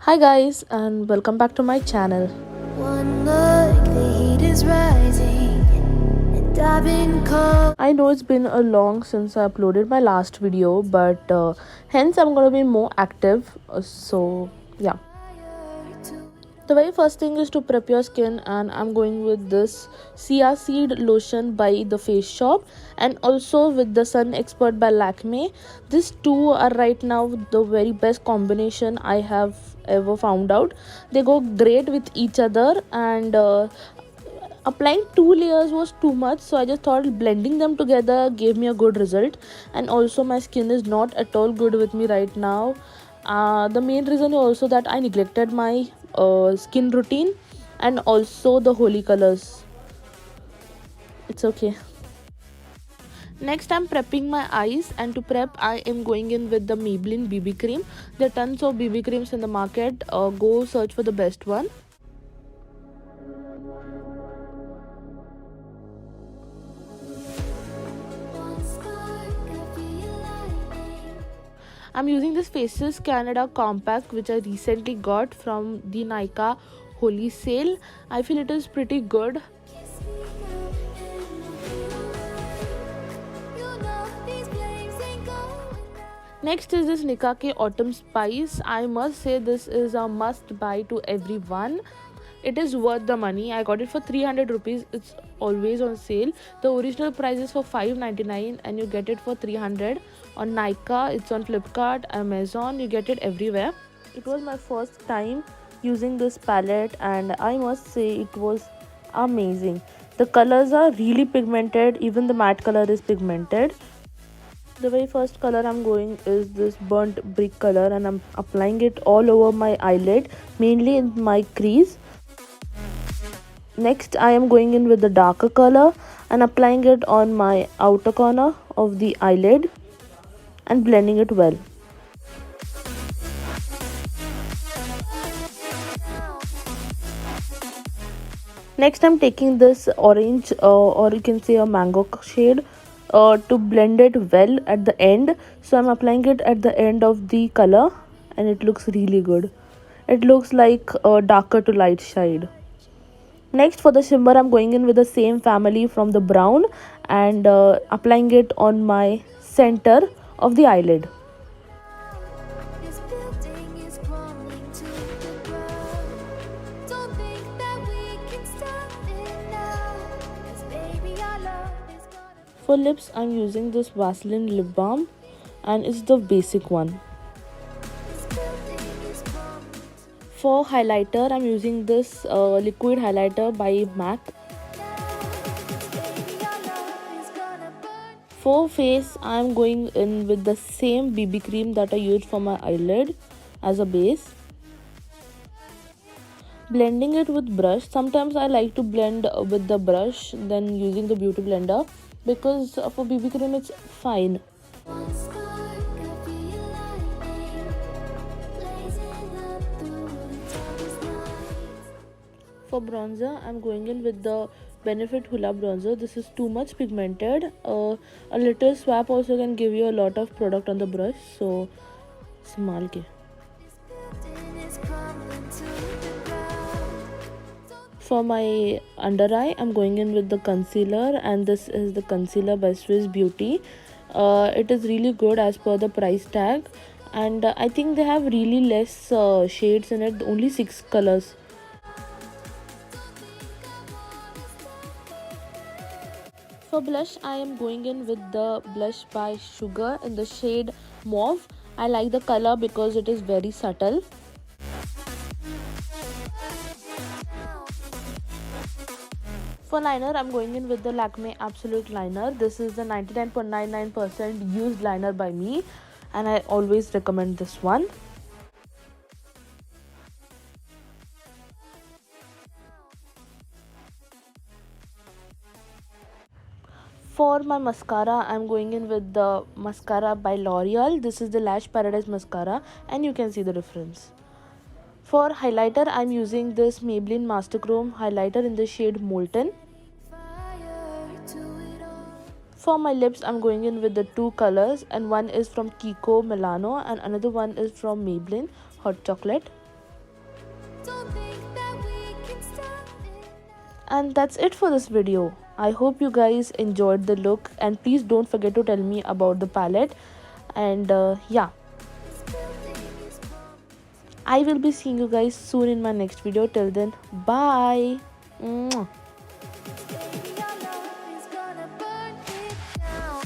Hi guys and welcome back to my channel. One look, the heat is rising, and I've been cold. I know it's been a long since I uploaded my last video, but hence I'm gonna be more active. So yeah. The very first thing is to prep your skin, and I'm going with this Sia Seed lotion by The Face Shop and also with the Sun Expert by Lakme. These two are right now the very best combination I have ever found out. They go great with each other, and applying two layers was too much, so I just thought blending them together gave me a good result. And also my skin is not at all good with me right now. The main reason is also that I neglected my skin routine and also the holy colors. It's okay. Next, I'm prepping my eyes, and to prep I am going in with the Maybelline BB cream. There are tons of BB creams in the market. Go search for the best one. I'm using this Faces Canada Compact, which I recently got from the Nykaa Holy Sale. I feel it is pretty good. Next is this Nika K Autumn Spice. I must say this is a must buy to everyone. It is worth the money. I got it for 300 rupees. It's always on sale. The original price is for 5.99 and you get it for 300 on Nykaa. It's on Flipkart, Amazon. You get it everywhere. It was my first time using this palette and I must say it was amazing. The colors are really pigmented. Even the matte color is pigmented. The very first color I'm going is this burnt brick color, and I'm applying it all over my eyelid, mainly in my crease. Next I am going in with the darker color and applying it on my outer corner of the eyelid and blending it well. Next I'm taking this orange or you can say a mango shade to blend it well at the end. So I'm applying it at the end of the color and it looks really good. It looks like a darker to light shade. Next for the shimmer I'm going in with the same family from the brown and applying it on my center of the eyelid. This building is crumbling to the ground. Don't think that we can stop it now. 'Cause baby, our love is gonna. For lips I'm using this Vaseline lip balm and it's the basic one. This building is crumbling. For highlighter I'm using this liquid highlighter by MAC. For face I'm going in with the same BB cream that I used for my eyelid as a base. Blending it with brush. Sometimes I like to blend with the brush than using the beauty blender because for BB cream it's fine. One spark, I feel lightning blazing up through the darkest nights. For bronzer I'm going in with the Benefit Hoola bronzer. This is too much pigmented. A little swap also can give you a lot of product on the brush, so संभाल के. Building is crumbling to the ground. For my under eye I'm going in with the concealer, and this is the concealer by Swiss Beauty. It is really good as per the price tag, and I think they have really less shades in it, only 6 colors. For blush I am going in with the blush by Sugar in the shade Mauve. I like the color because it is very subtle. For liner I'm going in with the Lakme Absolute Liner. This is the 99.99% used liner by me and I always recommend this one. For my mascara I'm going in with the mascara by L'Oreal. This is the Lash Paradise mascara and you can see the difference. For highlighter I'm using this Maybelline Master Chrome highlighter in the shade Molten. Fire to it all. For my lips I'm going in with the two colors, and one is from Kiko Milano and another one is from Maybelline Hot Chocolate. And that's it for this video. I hope you guys enjoyed the look, and please don't forget to tell me about the palette. And yeah, This building is crumbling. I will be seeing you guys soon in my next video. Till then, bye. Mwah. Baby, our love is gonna burn it down.